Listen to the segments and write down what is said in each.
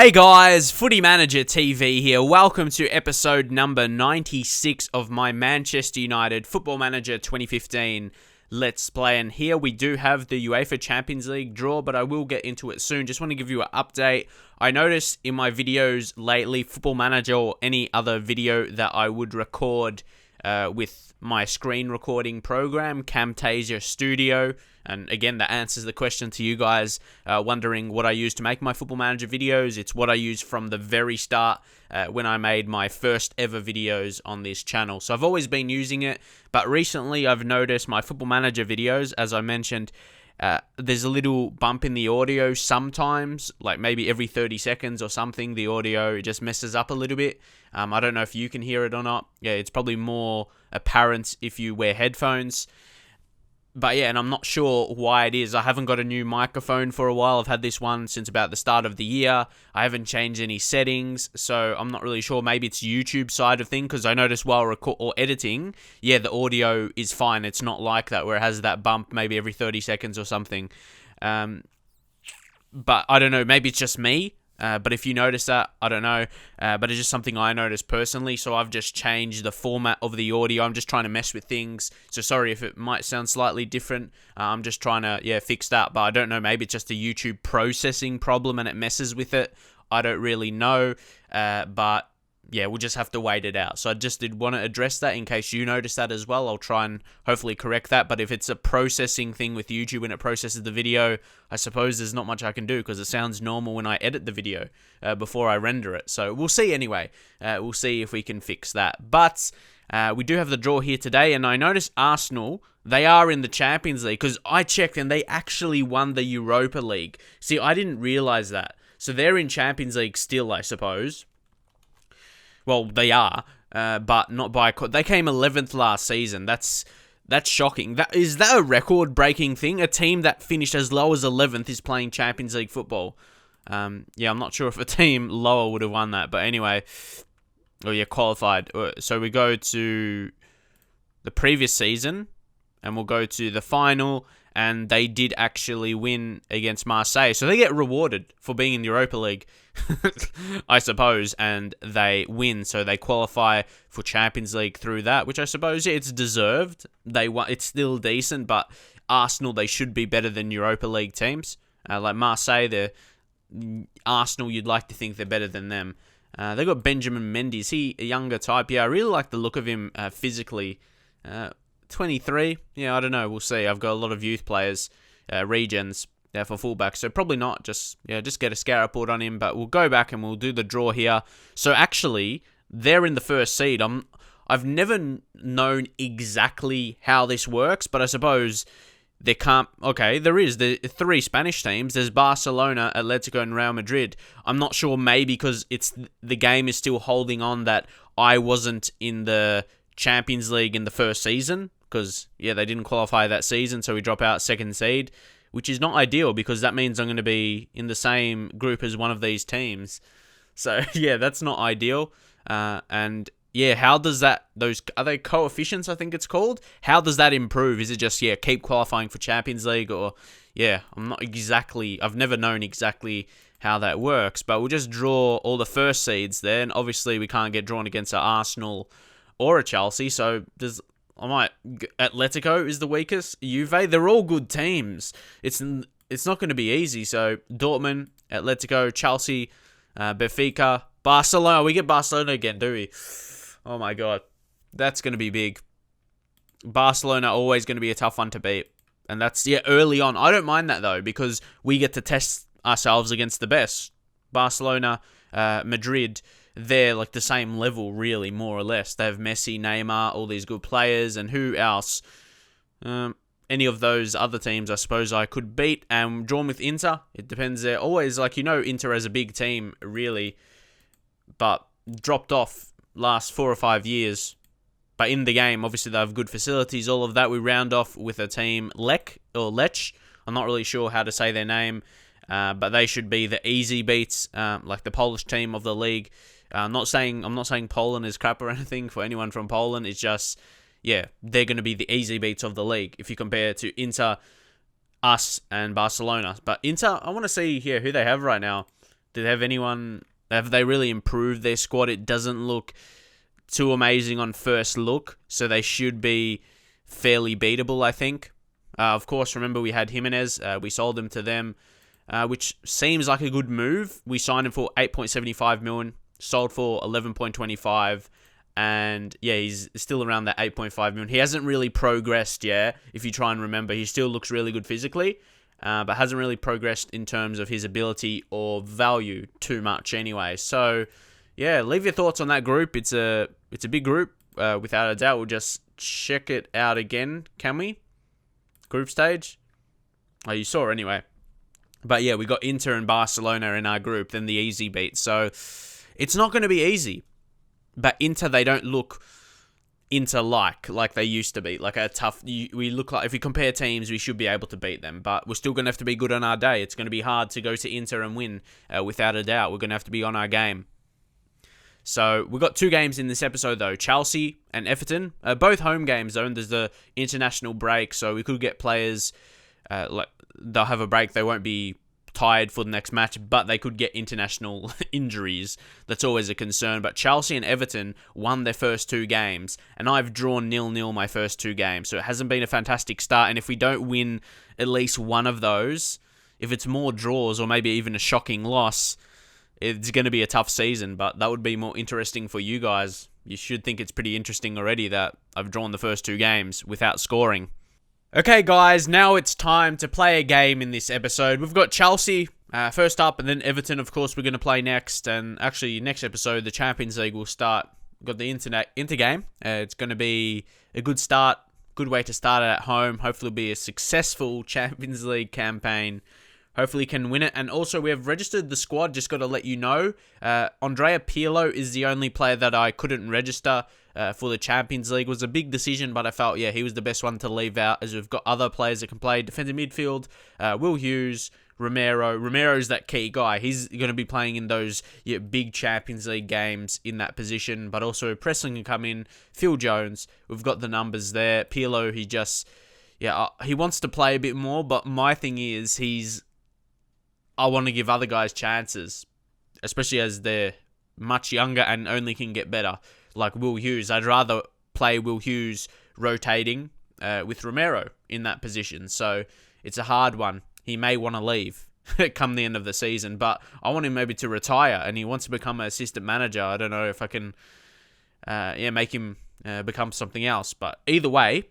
Hey guys, Footy Manager TV here. Welcome to episode number 96 of my Manchester United Football Manager 2015 Let's Play. And here we do have the UEFA Champions League draw, but I will get into it soon. Just want to give you an update. I noticed in my videos lately, Football Manager or any other video that I would record with my screen recording program, Camtasia Studio. And again, that answers the question to you guys wondering what I use to make my Football Manager videos. It's what I used from the very start when I made my first ever videos on this channel. So I've always been using it, but recently I've noticed my Football Manager videos, as I mentioned, there's a little bump in the audio sometimes, like maybe every 30 seconds or something, the audio just messes up a little bit. I don't know if you can hear it or not. Yeah, it's probably more apparent if you wear headphones. But yeah, and I'm not sure why it is. I haven't got a new microphone for a while. I've had this one since about the start of the year. I haven't changed any settings, so I'm not really sure. Maybe it's YouTube side of thing, because I noticed while editing, yeah, the audio is fine. It's not like that where it has that bump maybe every 30 seconds or something. But I don't know. Maybe it's just me. But if you notice that, I don't know. But it's just something I noticed personally. So I've just changed the format of the audio. I'm just trying to mess with things. So sorry if it might sound slightly different. I'm just trying to, fix that. But I don't know. Maybe it's just a YouTube processing problem and it messes with it. I don't really know. But yeah, we'll just have to wait it out. So I just did want to address that in case you noticed that as well. I'll try and hopefully correct that. But if it's a processing thing with YouTube when it processes the video, I suppose there's not much I can do because it sounds normal when I edit the video before I render it. So we'll see anyway. We'll see if we can fix that. But we do have the draw here today. And I noticed Arsenal, they are in the Champions League because I checked and they actually won the Europa League. See, I didn't realize that. So they're in Champions League still, I suppose. Well, they are, but not by... They came 11th last season. That's shocking. Is that a record-breaking thing? A team that finished as low as 11th is playing Champions League football. I'm not sure if a team lower would have won that. But anyway, qualified. So we go to the previous season, and we'll go to the final, and they did actually win against Marseille. So they get rewarded for being in the Europa League, I suppose, and they win. So they qualify for Champions League through that, which I suppose it's deserved. It's still decent, but Arsenal, they should be better than Europa League teams. Like Marseille, Arsenal, you'd like to think they're better than them. They got Benjamin Mendy. Is he a younger type? Yeah, I really like the look of him physically. 23, yeah, I don't know, we'll see. I've got a lot of youth players, regens for fullback, so probably not. Just get a scout report on him, but we'll go back and we'll do the draw here. So actually, they're in the first seed. I've never known exactly how this works, but I suppose there can't... Okay, there is the three Spanish teams. There's Barcelona, Atletico, and Real Madrid. I'm not sure, maybe because the game is still holding on that I wasn't in the Champions League in the first season, because, yeah, they didn't qualify that season, so we drop out second seed, which is not ideal, because that means I'm going to be in the same group as one of these teams. So, yeah, that's not ideal. And, yeah, how does that... Are they coefficients, I think it's called? How does that improve? Is it just, keep qualifying for Champions League? Or, I'm not exactly... I've never known exactly how that works, but we'll just draw all the first seeds there, and obviously we can't get drawn against an Arsenal or a Chelsea, so Atletico is the weakest. Juve, they're all good teams. It's not going to be easy. So Dortmund, Atletico, Chelsea, Benfica, Barcelona. We get Barcelona again, do we? Oh my god, that's going to be big. Barcelona always going to be a tough one to beat, and that's early on. I don't mind that though, because we get to test ourselves against the best. Barcelona, Madrid, they're like the same level, really, more or less. They have Messi, Neymar, all these good players, and who else? Any of those other teams, I suppose I could beat. And drawn with Inter, it depends. They're always, Inter as a big team, really, but dropped off last 4 or 5 years. But in the game, obviously, they have good facilities, all of that. We round off with a team, Lech. I'm not really sure how to say their name, but they should be the easy beats, like the Polish team of the league. I'm not saying Poland is crap or anything for anyone from Poland. It's just, they're going to be the easy beats of the league if you compare to Inter, us, and Barcelona. But Inter, I want to see here who they have right now. Do they have anyone? Have they really improved their squad? It doesn't look too amazing on first look, so they should be fairly beatable, I think. Of course, remember we had Jimenez. We sold him to them, which seems like a good move. We signed him for 8.75 million, sold for 11.25, and yeah, he's still around that 8.5 million. He hasn't really progressed yet. If you try and remember, he still looks really good physically, but hasn't really progressed in terms of his ability or value too much anyway. So yeah, leave your thoughts on that group. It's a big group, without a doubt. We'll just check it out again, can we? Group stage? Oh, you saw anyway. But yeah, we got Inter and Barcelona in our group, then the easy beat. So it's not going to be easy. But Inter, they don't look Inter-like they used to be. Like a tough... We look like... If we compare teams, we should be able to beat them. But we're still going to have to be good on our day. It's going to be hard to go to Inter and win, without a doubt. We're going to have to be on our game. So we've got 2 games in this episode, though. Chelsea and Everton. Both home games, though. And there's the international break, so we could get players... they'll have a break. They won't be tired for the next match, but they could get international injuries. That's always a concern. But Chelsea and Everton won their first 2 games, and I've drawn 0-0 my first 2 games. So it hasn't been a fantastic start, and if we don't win at least one of those, if it's more draws or maybe even a shocking loss, it's going to be a tough season, but that would be more interesting for you guys. You should think it's pretty interesting already that I've drawn the first 2 games without scoring. Okay, guys, now it's time to play a game in this episode. We've got Chelsea first up, and then Everton, of course, we're going to play next. And actually, next episode, the Champions League will start. We've got the Inter game. It's going to be a good start, good way to start it at home. Hopefully, it'll be a successful Champions League campaign. Hopefully can win it. And also, we have registered the squad. Just got to let you know. Andrea Pirlo is the only player that I couldn't register for the Champions League. It was a big decision, but I felt, yeah, he was the best one to leave out, as we've got other players that can play defensive midfield. Will Hughes, Romero. Romero's that key guy. He's going to be playing in those big Champions League games in that position. But also, Preston can come in. Phil Jones. We've got the numbers there. Pirlo, he wants to play a bit more, but my thing is, I want to give other guys chances, especially as they're much younger and only can get better. Like Will Hughes, I'd rather play Will Hughes rotating with Romero in that position. So it's a hard one. He may want to leave come the end of the season, but I want him maybe to retire, and he wants to become an assistant manager. I don't know if I can make him become something else. But either way,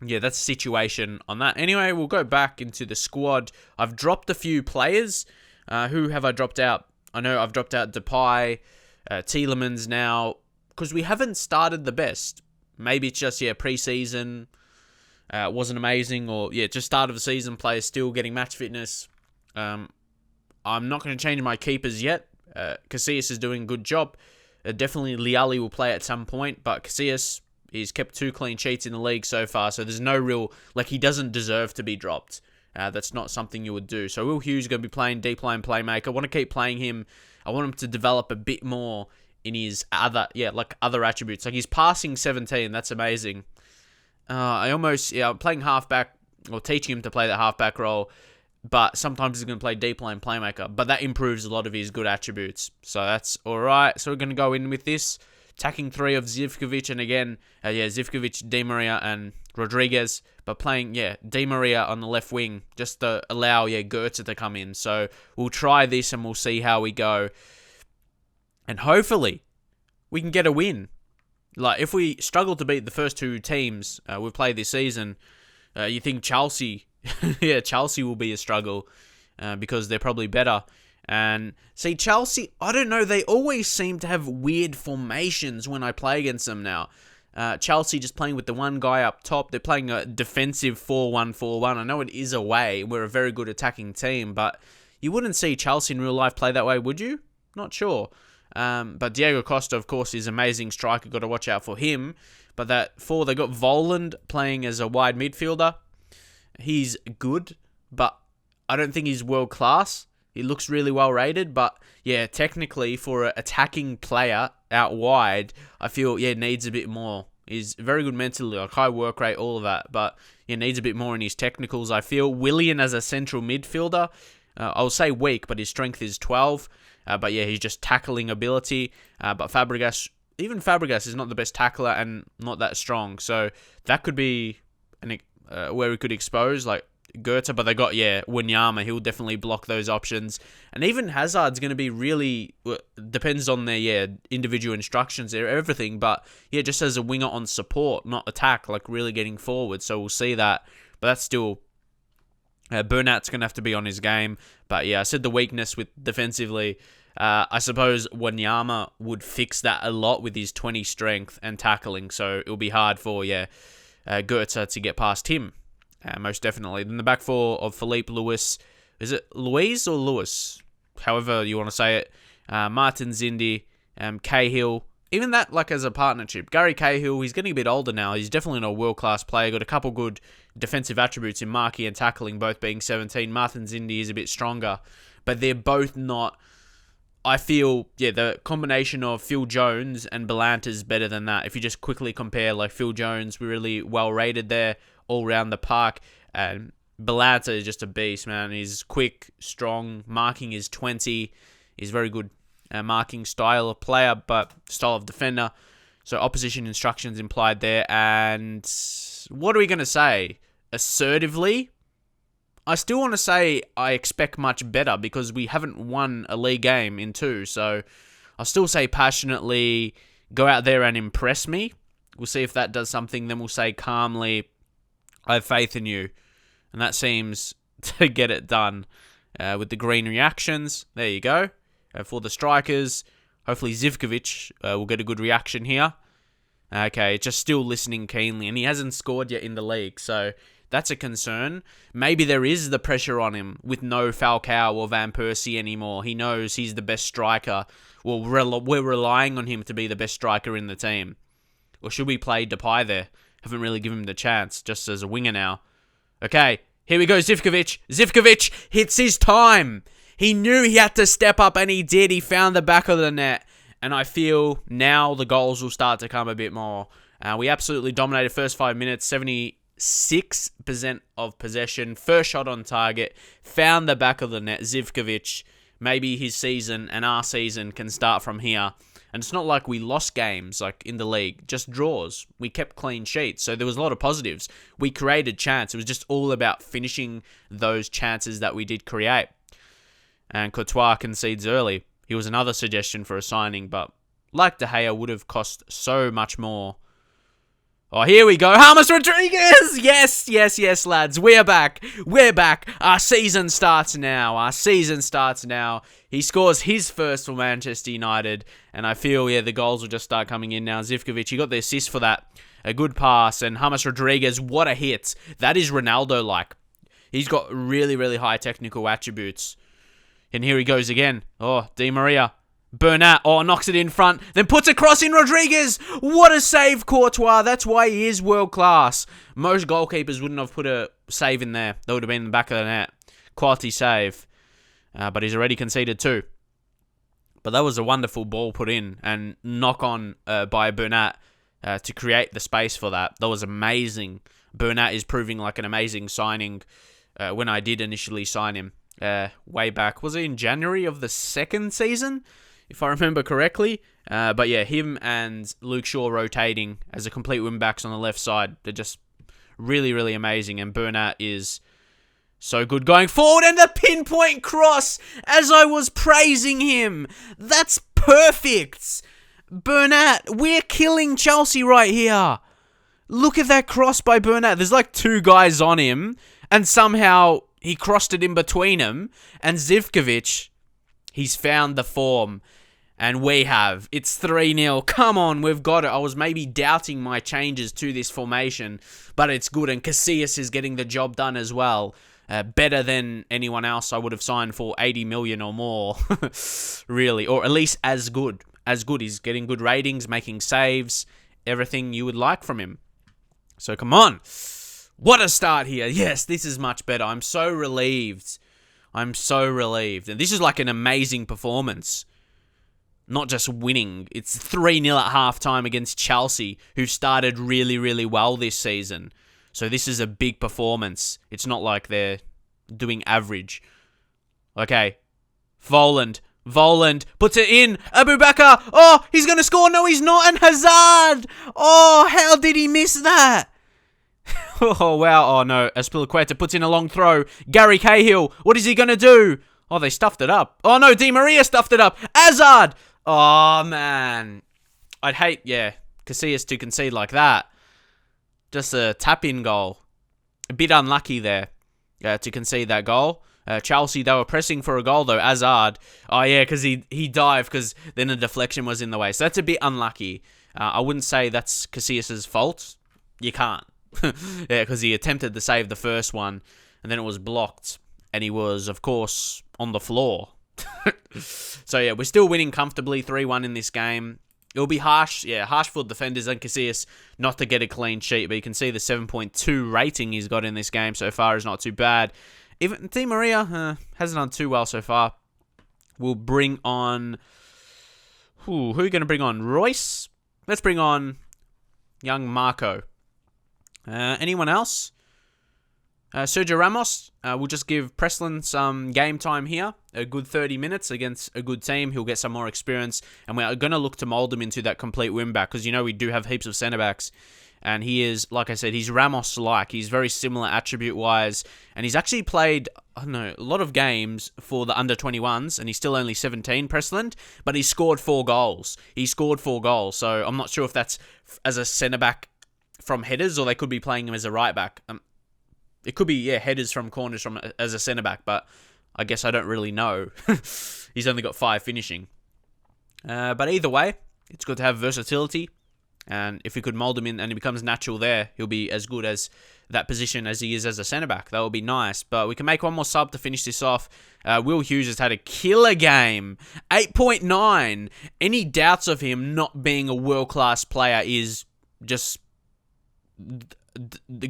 yeah, that's the situation on that. Anyway, we'll go back into the squad. I've dropped a few players. Who have I dropped out? I know I've dropped out Depay, Tielemans now, because we haven't started the best. Maybe it's just, pre-season wasn't amazing, or, just start of the season, players still getting match fitness. I'm not going to change my keepers yet. Casillas is doing a good job. Definitely Liali will play at some point, but Casillas... He's kept 2 clean sheets in the league so far, so there's no real... he doesn't deserve to be dropped. That's not something you would do. So Will Hughes is going to be playing deep line playmaker. I want to keep playing him. I want him to develop a bit more in his other attributes. Like, he's passing 17. That's amazing. I'm playing halfback, or teaching him to play that halfback role, but sometimes he's going to play deep line playmaker. But that improves a lot of his good attributes. So that's all right. So we're going to go in with this. Attacking 3 of Zivkovic, and again, Zivkovic, Di Maria, and Rodriguez, but playing, Di Maria on the left wing, just to allow, Goetze to come in. So we'll try this, and we'll see how we go. And hopefully, we can get a win. If we struggle to beat the first 2 teams we've played this season, you think Chelsea, Chelsea will be a struggle, because they're probably better. And see, Chelsea, I don't know, they always seem to have weird formations when I play against them now. Chelsea just playing with the one guy up top. They're playing a defensive 4-1-4-1. I know it is away. We're a very good attacking team, but you wouldn't see Chelsea in real life play that way, would you? Not sure. But Diego Costa, of course, is an amazing striker. Got to watch out for him. But that 4, they got Voland playing as a wide midfielder. He's good, but I don't think he's world class. He looks really well rated, but technically for an attacking player out wide, I feel needs a bit more. He's very good mentally, high work rate, all of that, but needs a bit more in his technicals. I feel Willian as a central midfielder, I'll say weak, but his strength is 12. But yeah, he's just tackling ability. But even Fabregas is not the best tackler and not that strong. So that could be where we could expose like Goethe. But they got, Wanyama. He'll definitely block those options. And even Hazard's going to be really, depends on their, individual instructions, everything. But yeah, just as a winger on support, not attack, like really getting forward. So we'll see that. But that's still... Bernat's going to have to be on his game. But yeah, I said the weakness with defensively. I suppose Wanyama would fix that a lot with his 20 strength and tackling. So it'll be hard for, Goethe to get past him. Most definitely. Then the back four of Philippe Lewis. Is it Louise or Lewis? However you want to say it. Martin Zindi, Cahill. Even that, like, as a partnership. Gary Cahill, he's getting a bit older now. He's definitely not a world-class player. Got a couple good defensive attributes in marking and tackling, both being 17. Martin Zindi is a bit stronger. But they're both not... I feel, the combination of Phil Jones and Belant is better than that. If you just quickly compare, like, Phil Jones, we're really well-rated there all around the park. And Belant is just a beast, man. He's quick, strong. Marking is 20. He's very good. Marking style of player, but style of defender. So opposition instructions implied there. And what are we going to say? Assertively, I still want to say I expect much better because we haven't won a league game in 2. So I'll still say passionately, go out there and impress me. We'll see if that does something. Then we'll say calmly, I have faith in you. And that seems to get it done with the green reactions. There you go. For the strikers, hopefully Zivkovic will get a good reaction here. Okay, just still listening keenly. And he hasn't scored yet in the league, so that's a concern. Maybe there is the pressure on him with no Falcao or Van Persie anymore. He knows he's the best striker. Well, we're relying on him to be the best striker in the team. Or should we play Depay there? Haven't really given him the chance, just as a winger now. Okay, here we go, Zivkovic. Zivkovic hits his time. He knew he had to step up, and he did. He found the back of the net. And I feel now the goals will start to come a bit more. We absolutely dominated first 5 minutes, 76% of possession. First shot on target. Found the back of the net. Zivkovic, maybe his season and our season can start from here. And it's not like we lost games like in the league, just draws. We kept clean sheets, so there was a lot of positives. We created chance. It was just all about finishing those chances that we did create. And Courtois concedes early. He was another suggestion for a signing, but like De Gea would have cost so much more. Oh, here we go. James Rodriguez! Yes, lads. We're back. Our season starts now. He scores his first for Manchester United, and I feel, the goals will just start coming in now. Zivkovic, he got the assist for that. A good pass, and James Rodriguez, what a hit. That is Ronaldo-like. He's got really, really high technical attributes. And here he goes again. Oh, Di Maria. Bernat. Oh, knocks it in front. Then puts a cross in Rodriguez. What a save, Courtois. That's why he is world class. Most goalkeepers wouldn't have put a save in there. That would have been in the back of the net. Quality save. But he's already conceded 2. But that was a wonderful ball put in. And knock on by Bernat to create the space for that. That was amazing. Bernat is proving like an amazing signing when I did initially sign him. Way back. Was it in January of the second season? If I remember correctly. But yeah, him and Luke Shaw rotating as a complete wing-backs on the left side. They're just really, really amazing. And Bernat is so good going forward. And the pinpoint cross as I was praising him. That's perfect. Bernat, we're killing Chelsea right here. Look at that cross by Bernat. There's like 2 guys on him. And somehow he crossed it in between them. And Zivkovic, he's found the form. And we have. It's 3-0. Come on, we've got it. I was maybe doubting my changes to this formation. But it's good. And Casillas is getting the job done as well. Better than anyone else I would have signed for 80 million or more. Really. Or at least as good. As good. He's getting good ratings, making saves. Everything you would like from him. So come on. What a start here. Yes, this is much better. I'm so relieved. And this is like an amazing performance. Not just winning. It's 3-0 at halftime against Chelsea, who started really, really well this season. So this is a big performance. It's not like they're doing average. Okay. Voland puts it in. Abu Bakar. Oh, he's going to score. No, he's not. And Hazard. Oh, how did he miss that? Oh, wow. Oh, no. Azpilicueta puts in a long throw. Gary Cahill. What is he going to do? Oh, they stuffed it up. Oh, no. Di Maria stuffed it up. Hazard. Oh, man. I'd hate, Casillas to concede like that. Just a tap-in goal. A bit unlucky there to concede that goal. Chelsea, they were pressing for a goal, though. Hazard. Oh, yeah, because he dived because then a deflection was in the way. So that's a bit unlucky. I wouldn't say that's Casillas' fault. You can't. Yeah, because he attempted to save the first one, and then it was blocked. And he was, of course, on the floor. So, yeah, we're still winning comfortably 3-1 in this game. It'll be harsh for defenders and Casillas not to get a clean sheet. But you can see the 7.2 rating he's got in this game so far is not too bad. Even Di Maria hasn't done too well so far. We'll bring on... who are we going to bring on? Royce? Let's bring on young Marco. Anyone else? Sergio Ramos. We'll just give Preslin some game time here. A good 30 minutes against a good team. He'll get some more experience. And we're going to look to mould him into that complete wing-back. Because, we do have heaps of centre-backs. And he is, like I said, he's Ramos-like. He's very similar attribute-wise. And he's actually played, a lot of games for the under-21s. And he's still only 17, Presland. But he scored 4 goals. So I'm not sure if that's as a centre-back from headers. Or they could be playing him as a right-back. It could be, headers from corners as a centre-back. But I guess I don't really know. He's only got 5 finishing. But either way, it's good to have versatility. And if we could mould him in and he becomes natural there, he'll be as good as that position as he is as a centre-back. That would be nice. But we can make one more sub to finish this off. Will Hughes has had a killer game. 8.9. Any doubts of him not being a world-class player is just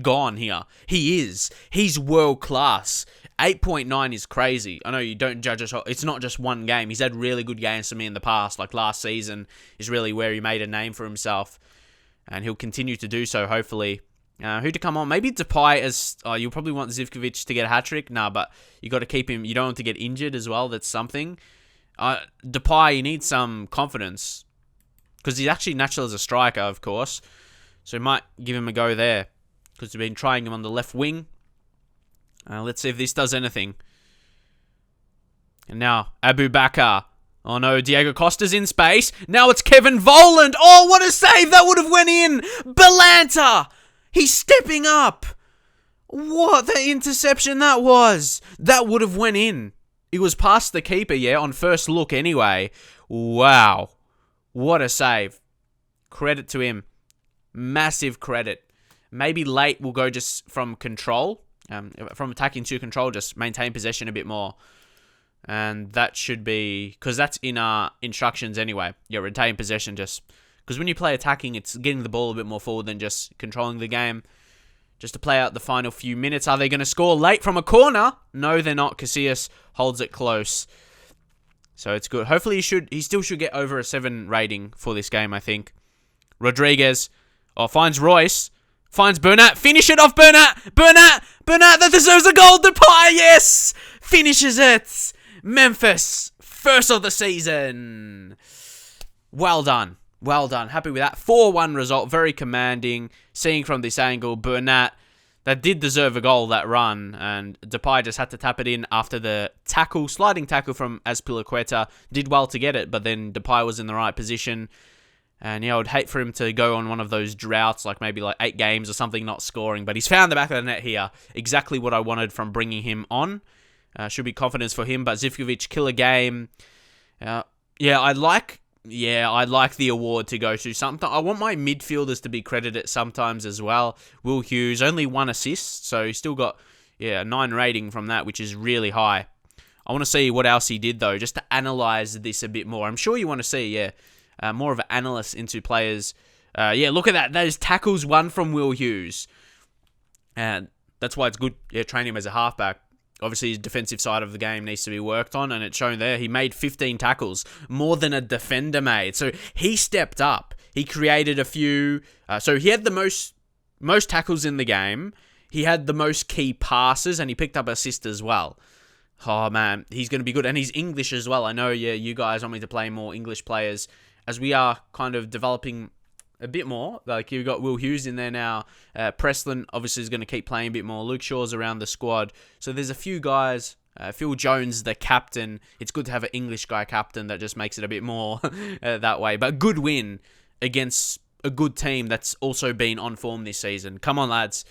gone here. He is. He's world-class. 8.9 is crazy. I know you don't judge us. It's not just one game. He's had really good games for me in the past. Like last season is really where he made a name for himself. And he'll continue to do so, hopefully. Who to come on? Maybe Depay as... you'll probably want Zivkovic to get a hat-trick. Nah, but you got to keep him... You don't want to get injured as well. That's something. Depay, he needs some confidence. Because he's actually natural as a striker, of course. So we might give him a go there. Because we've been trying him on the left wing. Let's see if this does anything. And now, Abu Bakar. Oh no, Diego Costa's in space. Now it's Kevin Voland. Oh, what a save. That would have went in. Belanta. He's stepping up. What the interception that was. That would have went in. It was past the keeper, on first look anyway. Wow. What a save. Credit to him. Massive credit. Maybe late we'll go just from control. From attacking to control, just maintain possession a bit more. And that should be... Because that's in our instructions anyway. Retain possession just... Because when you play attacking, it's getting the ball a bit more forward than just controlling the game. Just to play out the final few minutes. Are they going to score late from a corner? No, they're not. Casillas holds it close. So it's good. Hopefully he still should get over a 7 rating for this game, I think. Rodriguez. Finds Royce. Finds Bernat. Finish it off, Bernat. Bernat, that deserves a goal. Depay, yes. Finishes it. Memphis, first of the season. Well done. Happy with that. 4-1 result. Very commanding. Seeing from this angle, Bernat, that did deserve a goal, that run. And Depay just had to tap it in after the tackle. Sliding tackle from Azpilicueta. Did well to get it, but then Depay was in the right position. And I would hate for him to go on one of those droughts, like maybe 8 games or something, not scoring. But he's found the back of the net here. Exactly what I wanted from bringing him on. Should be confidence for him. But Zivkovic, killer game. I'd like the award to go to something. I want my midfielders to be credited sometimes as well. Will Hughes, only 1 assist. So he's still got a 9 rating from that, which is really high. I want to see what else he did, though, just to analyse this a bit more. I'm sure you want to see, more of an analyst into players. Look at that. Those tackles won from Will Hughes. And that's why it's good, training him as a halfback. Obviously, his defensive side of the game needs to be worked on, and it's shown there. He made 15 tackles, more than a defender made. So he stepped up. He created a few. So he had the most tackles in the game. He had the most key passes, and he picked up assists as well. Oh, man, he's going to be good. And he's English as well. I know, yeah, you guys want me to play more English players as we are kind of developing a bit more. Like, you've got Will Hughes in there now. Preston, obviously, is going to keep playing a bit more. Luke Shaw's around the squad. So there's a few guys. Phil Jones, the captain. It's good to have an English guy captain. That just makes it a bit more that way. But good win against a good team that's also been on form this season. Come on, lads.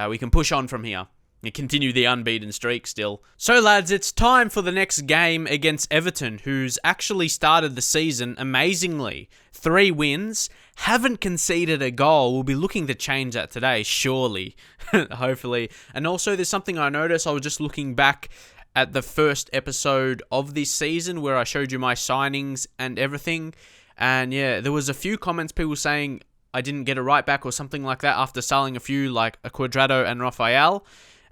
We can push on from here. And continue the unbeaten streak still. So, lads, it's time for the next game against Everton, who's actually started the season amazingly. 3 wins, haven't conceded a goal. We'll be looking to change that today, surely. Hopefully. And also, there's something I noticed. I was just looking back at the first episode of this season where I showed you my signings and everything. And yeah, there was a few comments, people saying I didn't get a right back or something like that after selling a few, like a Cuadrado and Rafael.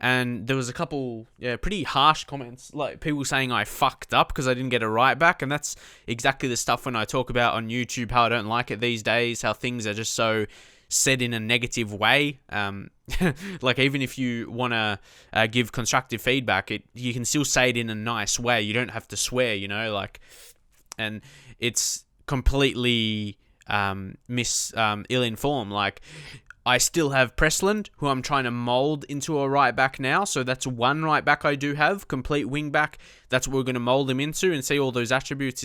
And there was a couple, pretty harsh comments, like people saying I fucked up because I didn't get a right back. And that's exactly the stuff when I talk about on YouTube, how I don't like it these days, how things are just so said in a negative way. Like, even if you want to give constructive feedback, you can still say it in a nice way. You don't have to swear, and it's completely ill-informed. Like, I still have Pressland, who I'm trying to mould into a right back now. So that's one right back I do have, complete wing back. That's what we're going to mould him into and see all those attributes.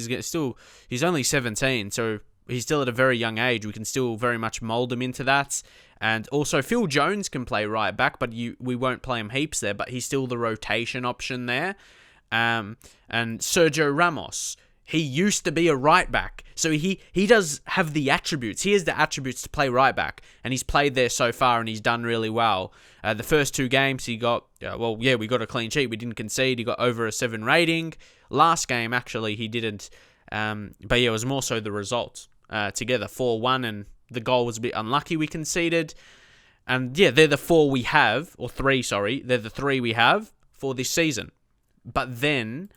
He's only 17, so he's still at a very young age. We can still very much mould him into that. And also, Phil Jones can play right back, but we won't play him heaps there. But he's still the rotation option there. And Sergio Ramos, he used to be a right back. So he does have the attributes. He has the attributes to play right back. And he's played there so far and he's done really well. The first 2 games he got, we got a clean sheet. We didn't concede. He got over a 7 rating. Last game, actually, he didn't. But yeah, it was more so the results. Together, 4-1. And the goal was a bit unlucky we conceded. And yeah, they're the 4 we have. Or 3, sorry. They're the 3 we have for this season. But then,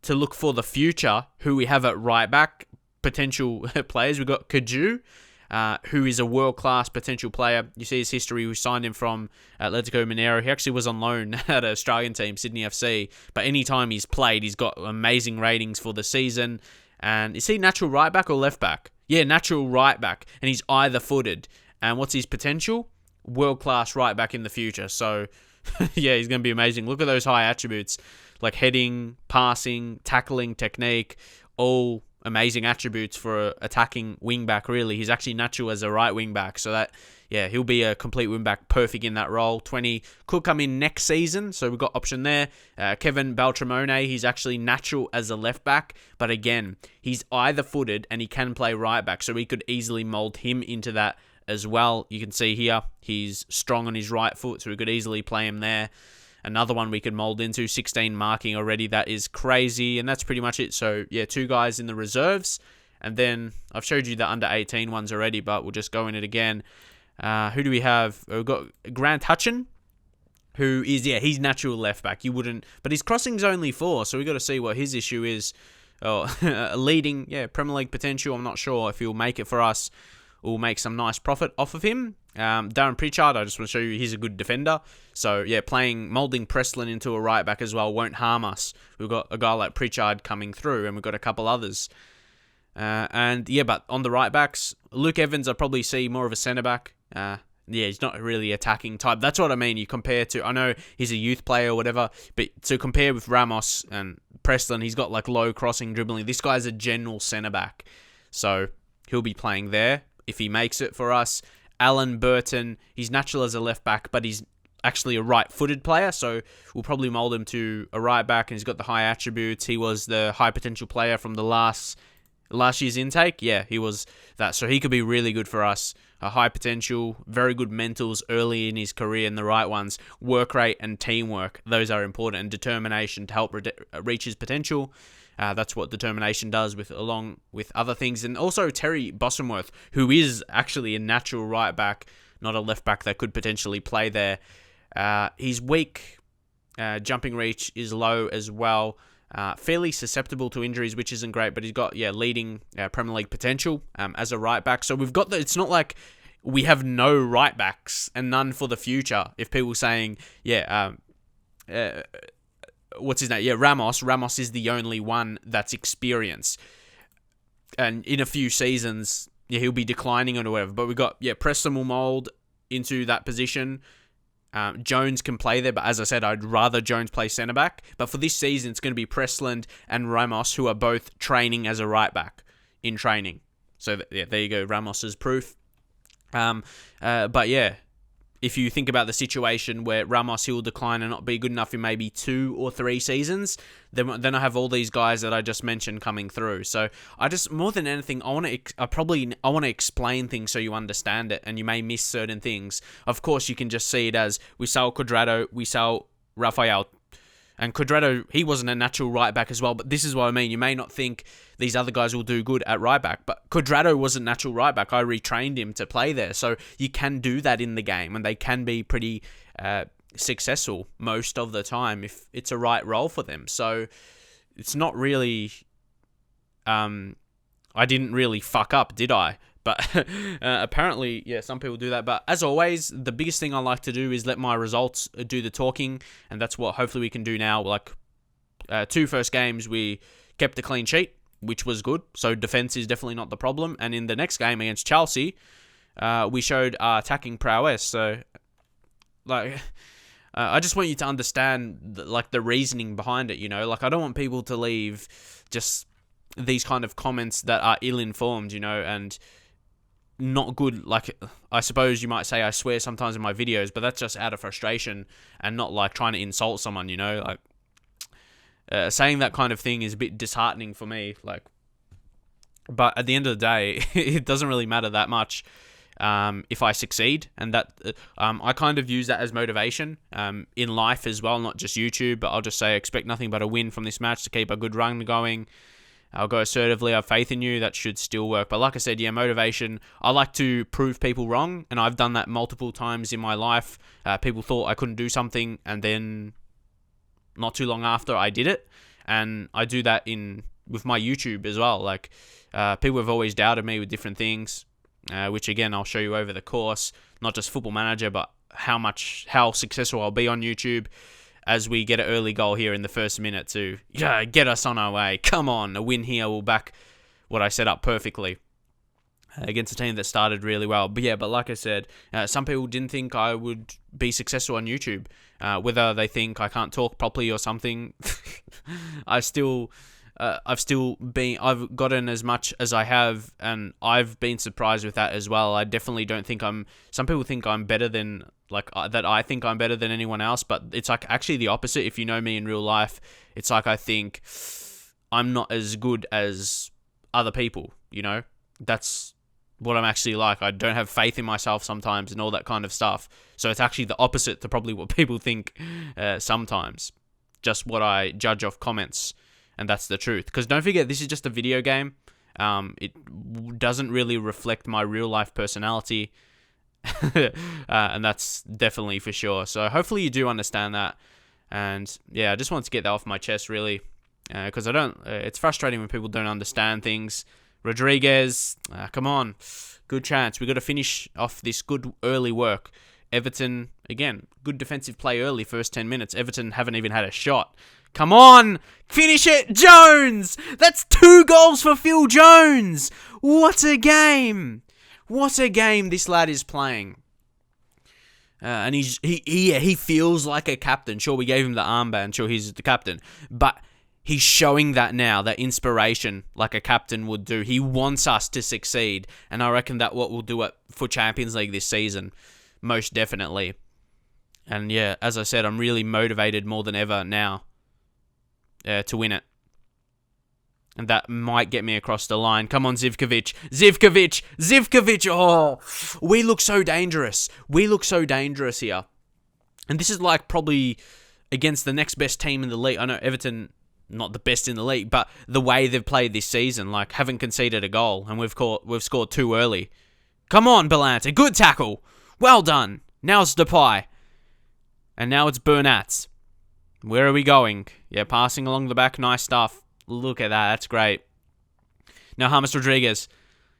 to look for the future, who we have at right back, potential players. We've got Kaju, who is a world-class potential player. You see his history. We signed him from Atletico Mineiro. He actually was on loan at an Australian team, Sydney FC. But anytime he's played, he's got amazing ratings for the season. And is he natural right back or left back? Yeah, natural right back. And he's either footed. And what's his potential? World-class right back in the future. So, yeah, he's going to be amazing. Look at those high attributes. Like heading, passing, tackling, technique, all amazing attributes for an attacking wing-back, really. He's actually natural as a right wing-back, so that, yeah, he'll be a complete wing-back, perfect in that role. 20 could come in next season, so we've got option there. Kevin Beltramone, he's actually natural as a left-back, but again, he's either-footed and he can play right-back, so we could easily mould him into that as well. You can see here, he's strong on his right foot, so we could easily play him there. Another one we could mould into, 16 marking already. That is crazy. And that's pretty much it. So, yeah, 2 guys in the reserves. And then I've showed you the under 18 ones already, but we'll just go in it again. Who do we have? We've got Grant Hutchin, who is, he's natural left back. You wouldn't, but his crossing's only 4. So we've got to see what his issue is. Oh, leading, Premier League potential. I'm not sure if he'll make it for us. We'll make some nice profit off of him. Darren Pritchard, I just want to show you, he's a good defender. So, yeah, moulding Preston into a right back as well won't harm us. We've got a guy like Pritchard coming through, and we've got a couple others. But on the right backs, Luke Evans, I probably see more of a centre back. He's not really attacking type. That's what I mean. You compare to, I know he's a youth player or whatever, but to compare with Ramos and Preston, he's got like low crossing dribbling. This guy's a general centre back. So, he'll be playing there if he makes it for us. Alan Burton, he's natural as a left back, but he's actually a right-footed player, so we'll probably mould him to a right back, and he's got the high attributes. He was the high potential player from the last year's intake. Yeah, he was that, so he could be really good for us. A high potential, very good mentals early in his career, and the right ones. Work rate and teamwork, those are important, and determination to help reach his potential. That's what determination does, along with other things. And also Terry Bossenworth, who is actually a natural right back, not a left back that could potentially play there. He's weak. Jumping reach is low as well. Fairly susceptible to injuries, which isn't great, but he's got leading Premier League potential as a right back. So we've got it's not like we have no right backs and none for the future. If people saying, what's his name? Yeah, Ramos. Ramos is the only one that's experienced. And in a few seasons, yeah, he'll be declining or whatever. But we got, Preston will mould into that position. Jones can play there, but as I said, I'd rather Jones play centre back. But for this season, it's going to be Presland and Ramos, who are both training as a right back in training. So there you go, Ramos's proof. But yeah, if you think about the situation where Ramos, he'll decline and not be good enough in maybe 2 or 3 seasons, then I have all these guys that I just mentioned coming through. So I just, more than anything, I want to explain things so you understand it, and you may miss certain things. Of course, you can just see it as we sell Cuadrado, we sell Rafael. And Cuadrado, he wasn't a natural right back as well, but this is what I mean. You may not think these other guys will do good at right back, but Cuadrado wasn't natural right back. I retrained him to play there. So you can do that in the game, and they can be pretty successful most of the time if it's a right role for them. So it's not really... I didn't really fuck up, did I? But apparently, yeah, some people do that. But as always, the biggest thing I like to do is let my results do the talking. And that's what hopefully we can do now. Like, 2 first games, we kept a clean sheet, which was good. So defense is definitely not the problem. And in the next game against Chelsea, we showed our attacking prowess. So, like... I just want you to understand, the reasoning behind it, Like, I don't want people to leave just these kind of comments that are ill-informed, and not good. Like, I suppose you might say I swear sometimes in my videos, but that's just out of frustration and not, trying to insult someone, Like, saying that kind of thing is a bit disheartening for me, But at the end of the day, it doesn't really matter that much. If I succeed, and that I kind of use that as motivation in life as well, not just YouTube, but I'll just say expect nothing but a win from this match to keep a good run going. I'll go assertively, I have faith in you, that should still work. But like I said, motivation, I like to prove people wrong, and I've done that multiple times in my life. People thought I couldn't do something, and then not too long after I did it, and I do that with my YouTube as well. People have always doubted me with different things, which again, I'll show you over the course, not just Football Manager, but how successful I'll be on YouTube as we get an early goal here in the first minute to get us on our way. Come on, a win here will back what I set up perfectly against a team that started really well. But like I said, some people didn't think I would be successful on YouTube. Whether they think I can't talk properly or something, I've gotten as much as I have, and I've been surprised with that as well. I definitely don't think some people think I'm better than, that I think I'm better than anyone else, but it's actually the opposite. If you know me in real life, it's I think I'm not as good as other people, That's what I'm actually like. I don't have faith in myself sometimes and all that kind of stuff. So it's actually the opposite to probably what people think sometimes. Just what I judge off comments. And that's the truth. Because don't forget, this is just a video game. It doesn't really reflect my real life personality. And that's definitely for sure. So hopefully you do understand that. And yeah, I just wanted to get that off my chest, really. Because it's frustrating when people don't understand things. Rodriguez, come on. Good chance. We've got to finish off this good early work. Everton, again, good defensive play early, first 10 minutes. Everton haven't even had a shot. Come on! Finish it! Jones! That's 2 goals for Phil Jones! What a game! What a game this lad is playing. And he feels like a captain. Sure, we gave him the armband. Sure, he's the captain. But he's showing that now, that inspiration, like a captain would do. He wants us to succeed. And I reckon that what we'll do for Champions League this season. Most definitely. And yeah, as I said, I'm really motivated more than ever now. To win it. And that might get me across the line. Come on, Zivkovic. Oh, we look so dangerous. We look so dangerous here. And this is probably against the next best team in the league. I know Everton, not the best in the league, but the way they've played this season, haven't conceded a goal. And we've scored 2 early. Come on, Belanta. Good tackle. Well done. Now it's Depay. And now it's Bernat. Where are we going? Yeah, passing along the back. Nice stuff. Look at that. That's great. Now, James Rodriguez.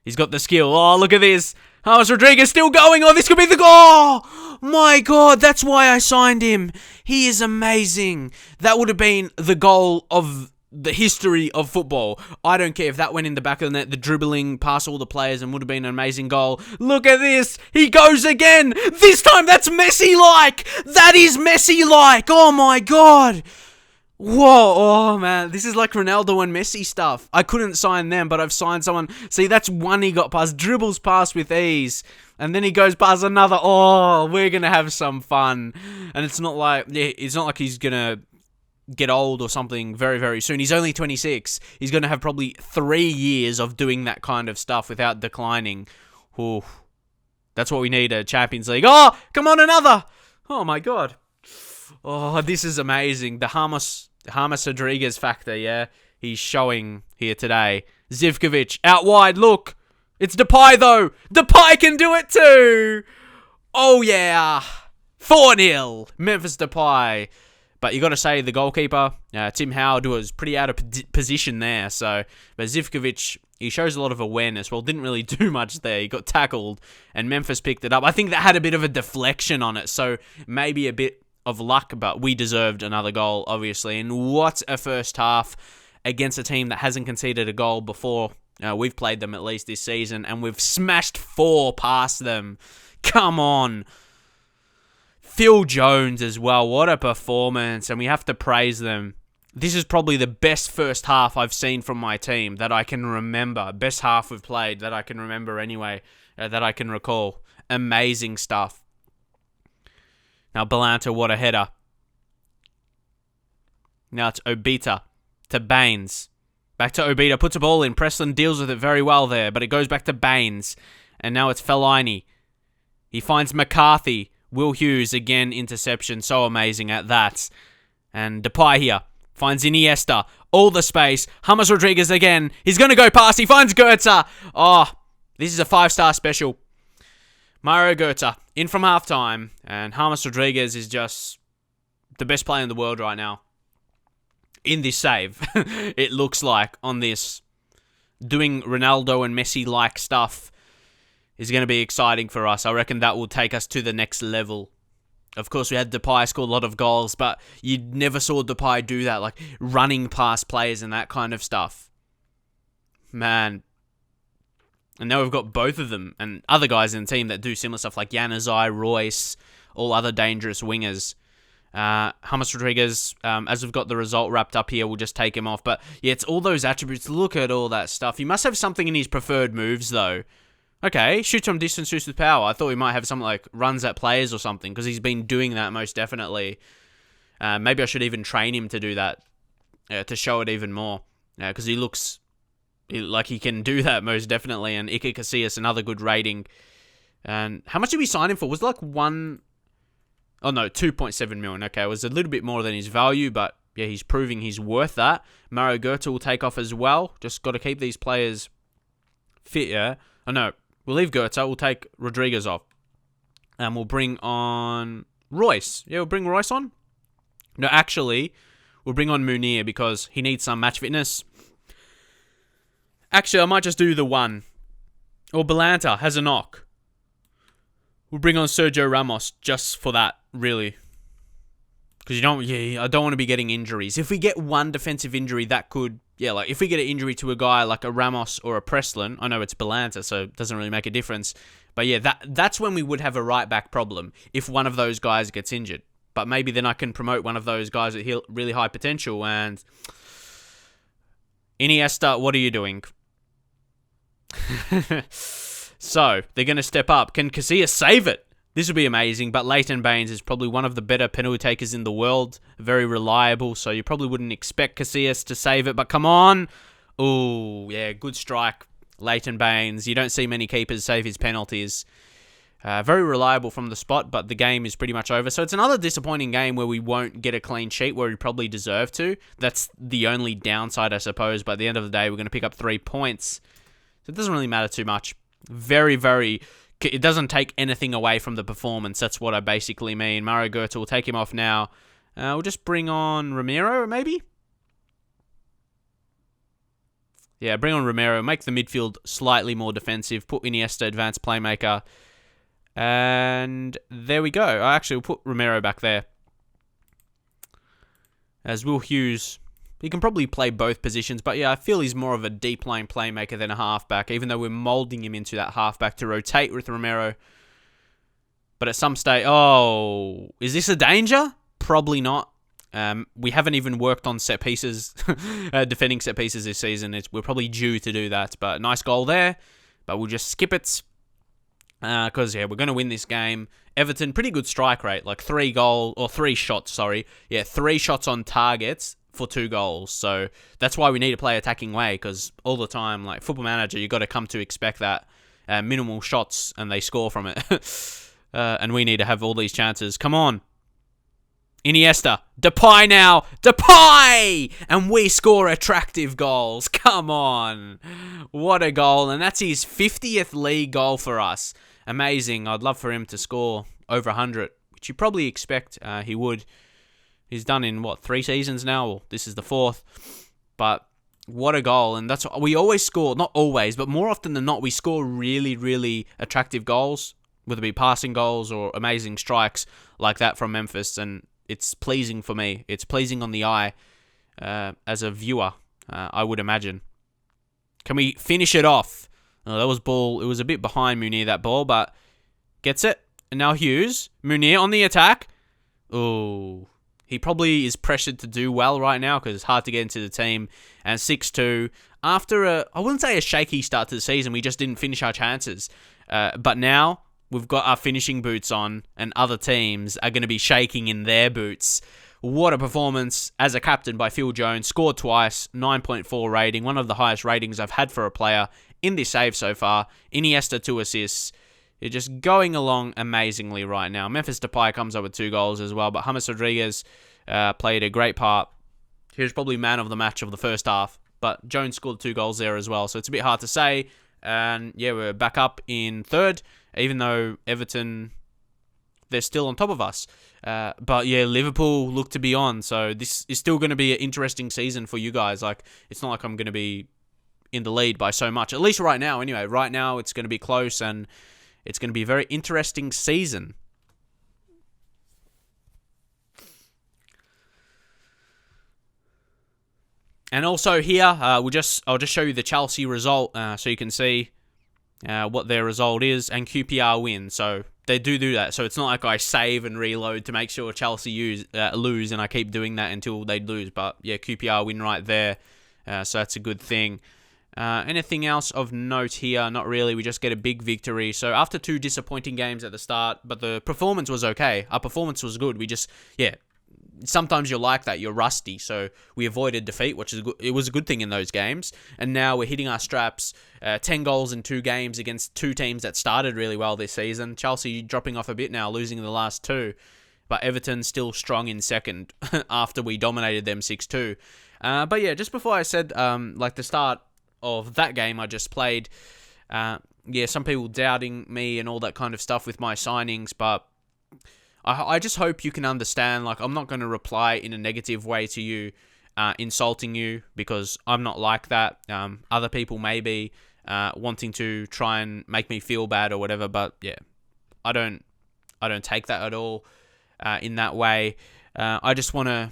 He's got the skill. Oh, look at this. James Rodriguez still going. Oh, this could be the goal. my God, that's why I signed him. He is amazing. That would have been the goal of the history of football. I don't care if that went in the back of the net, the dribbling past all the players, and would have been an amazing goal. Look at this. He goes again. This time that's Messi-like. That is Messi-like. Oh my God. Whoa, oh man, this is like Ronaldo and Messi stuff. I couldn't sign them, but I've signed someone. See, that's one he got past, dribbles past with ease, and then he goes past another. Oh, we're gonna have some fun. And it's not like he's gonna get old or something very, very soon. He's only 26. He's gonna have probably 3 years of doing that kind of stuff without declining. Ooh, that's what we need, a Champions League. Oh, come on, another. Oh my God. Oh, this is amazing. The James Rodriguez factor, yeah? He's showing here today. Zivkovic, out wide, look. It's Depay, though. Depay can do it too. Oh, yeah. 4-0. Memphis Depay. But you got to say, the goalkeeper, Tim Howard, was pretty out of position there. But Zivkovic, he shows a lot of awareness. Well, didn't really do much there. He got tackled, and Memphis picked it up. I think that had a bit of a deflection on it, so maybe a bit of luck, but we deserved another goal, obviously. And what a first half against a team that hasn't conceded a goal before. We've played them at least this season, and we've smashed 4 past them. Come on. Phil Jones as well. What a performance, and we have to praise them. This is probably the best first half I've seen from my team that I can remember. Best half we've played that I can remember anyway, that I can recall. Amazing stuff. Now, Balanta, what a header. Now it's Obita to Baines. Back to Obita, puts a ball in. Preston deals with it very well there, but it goes back to Baines. And now it's Fellaini. He finds McCarthy. Will Hughes, again, interception. So amazing at that. And Depay here. Finds Iniesta. All the space. James Rodriguez again. He's going to go past. He finds Goetze. Oh, this is a 5-star special. Mario Goetze in from halftime, and James Rodriguez is just the best player in the world right now. In this save, it looks like, on this. Doing Ronaldo and Messi-like stuff is going to be exciting for us. I reckon that will take us to the next level. Of course, we had Depay score a lot of goals, but you never saw Depay do that, like running past players and that kind of stuff. Man. And now we've got both of them and other guys in the team that do similar stuff like Januzaj, Royce, all other dangerous wingers. James Rodriguez, as we've got the result wrapped up here, we'll just take him off. But yeah, it's all those attributes. Look at all that stuff. He must have something in his preferred moves, though. Okay, shoots from distance, shoots with power. I thought he might have something like runs at players or something, because he's been doing that most definitely. Maybe I should even train him to do that, to show it even more. Because he looks like he can do that most definitely. And Iker Casillas, another good rating. And how much did we sign him for? Was it like 2.7 million. Okay, it was a little bit more than his value, but yeah, he's proving he's worth that. Mario Goetze will take off as well. Just got to keep these players fit, yeah? Oh, no. We'll leave Goetze. We'll take Rodriguez off. And we'll bring on Royce. Yeah, we'll bring Royce on. No, actually, we'll bring on Munir because he needs some match fitness. Actually, I might just do the one. Or Balanta has a knock. We'll bring on Sergio Ramos just for that, really. Because I don't want to be getting injuries. If we get one defensive injury, that could... Yeah, like if we get an injury to a guy like a Ramos or a Presslin, I know it's Balanta, so it doesn't really make a difference. But yeah, that's when we would have a right-back problem, if one of those guys gets injured. But maybe then I can promote one of those guys with really high potential. And Iniesta, what are you doing? So, they're going to step up. Can Casillas save it? This would be amazing, but Leighton Baines is probably one of the better penalty takers in the world. Very reliable, so you probably wouldn't expect Casillas to save it, but come on. Ooh, yeah, good strike. Leighton Baines. You don't see many keepers save his penalties. Very reliable from the spot, but the game is pretty much over. So it's another disappointing game where we won't get a clean sheet where we probably deserve to. That's the only downside, I suppose, but at the end of the day, we're going to pick up 3 points. So it doesn't really matter too much. Very, very... It doesn't take anything away from the performance. That's what I basically mean. Mario Goetze, we'll take him off now. We'll just bring on Romero, maybe? Yeah, bring on Romero. Make the midfield slightly more defensive. Put Iniesta, advanced playmaker. And there we go. I actually will put Romero back there. As Will Hughes, he can probably play both positions, but yeah, I feel he's more of a deep line playmaker than a halfback, even though we're moulding him into that halfback to rotate with Romero. But at some stage, is this a danger? Probably not. We haven't even worked on set pieces, defending set pieces this season. We're probably due to do that, but nice goal there. But we'll just skip it because, we're going to win this game. Everton, pretty good strike rate, like 3 shots, Yeah, 3 shots on targets for 2 goals. So that's why we need to play attacking way, because all the time, like Football Manager, you got to come to expect that minimal shots and they score from it. And we need to have all these chances. Come on. Iniesta. Depay now. Depay! And we score attractive goals. Come on. What a goal. And that's his 50th league goal for us. Amazing. I'd love for him to score over 100, which you probably expect he would. He's done in, 3 seasons now? Well, this is the 4th. But what a goal. And that's what we always score. Not always, but more often than not, we score really, really attractive goals, whether it be passing goals or amazing strikes like that from Memphis. And it's pleasing for me. It's pleasing on the eye as a viewer, I would imagine. Can we finish it off? Oh, that was ball. It was a bit behind Munir, that ball, but gets it. And now Hughes. Munir on the attack. Oh, he probably is pressured to do well right now because it's hard to get into the team. And 6-2. After I wouldn't say a shaky start to the season, we just didn't finish our chances. But now we've got our finishing boots on, and other teams are going to be shaking in their boots. What a performance as a captain by Phil Jones. Scored twice, 9.4 rating, one of the highest ratings I've had for a player in this save so far. Iniesta 2 assists. You're just going along amazingly right now. Memphis Depay comes up with 2 goals as well, but James Rodriguez played a great part. He was probably man of the match of the first half, but Jones scored 2 goals there as well, so it's a bit hard to say. And yeah, we're back up in 3rd, even though Everton, they're still on top of us. But yeah, Liverpool look to be on, so this is still going to be an interesting season for you guys. Like, it's not like I'm going to be in the lead by so much, at least right now anyway. Right now it's going to be close, and it's going to be a very interesting season. And also here, I'll just show you the Chelsea result so you can see what their result is, and QPR win. So they do that. So it's not like I save and reload to make sure Chelsea lose, and I keep doing that until they lose. But yeah, QPR win right there. So that's a good thing. Anything else of note here? Not really. We just get a big victory. So after 2 disappointing games at the start, but the performance was okay. Our performance was good. We just, sometimes you're like that. You're rusty. So we avoided defeat, which is good. It was a good thing in those games. And now we're hitting our straps. 10 goals in 2 games against 2 teams that started really well this season. Chelsea dropping off a bit now, losing the last 2. But Everton still strong in 2nd after we dominated them 6-2. But yeah, just before I said, the start of that game I just played, some people doubting me and all that kind of stuff with my signings, but I just hope you can understand, like, I'm not going to reply in a negative way to you, insulting you, because I'm not like that. Other people may be wanting to try and make me feel bad or whatever, but yeah, I don't take that at all in that way. I just want to,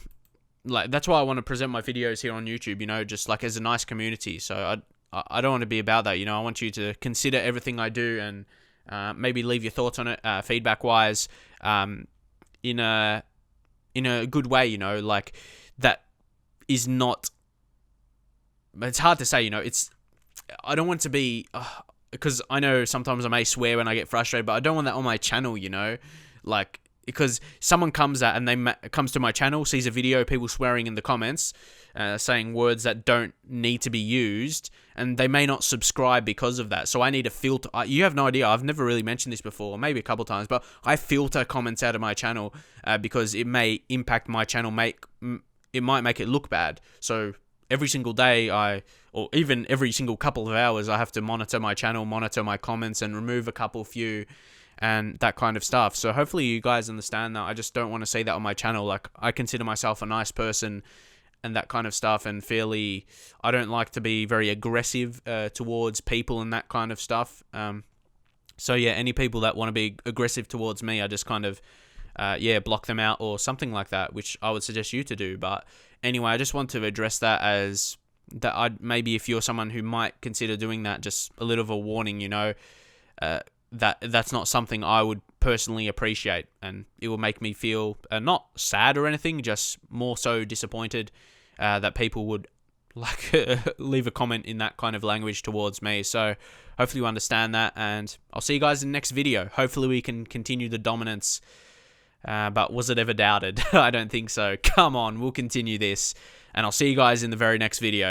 that's why I want to present my videos here on YouTube, just like as a nice community. So I don't want to be about that, I want you to consider everything I do and maybe leave your thoughts on it, feedback-wise, in a good way, like that is not. It's hard to say, I don't want to be, because I know sometimes I may swear when I get frustrated, but I don't want that on my channel, like. Because someone comes to my channel, sees a video, people swearing in the comments, saying words that don't need to be used, and they may not subscribe because of that. So I need to filter. You have no idea. I've never really mentioned this before, maybe a couple times, but I filter comments out of my channel because it may impact my channel. It might make it look bad. So every single day, or even every single couple of hours, I have to monitor my channel, monitor my comments, and remove a few. And that kind of stuff. So hopefully you guys understand that. I just don't want to say that on my channel. Like, I consider myself a nice person and that kind of stuff, and I don't like to be very aggressive towards people and that kind of stuff. So yeah, any people that want to be aggressive towards me, I just kind of block them out or something like that, which I would suggest you to do. But anyway, I just want to address that as that. I maybe if you're someone who might consider doing that, just a little of a warning, that's not something I would personally appreciate, and it will make me feel not sad or anything, just more so disappointed that people would like leave a comment in that kind of language towards me. So hopefully you understand that, and I'll see you guys in the next video. Hopefully we can continue the dominance. But was it ever doubted? I don't think so. Come on, we'll continue this, and I'll see you guys in the very next video.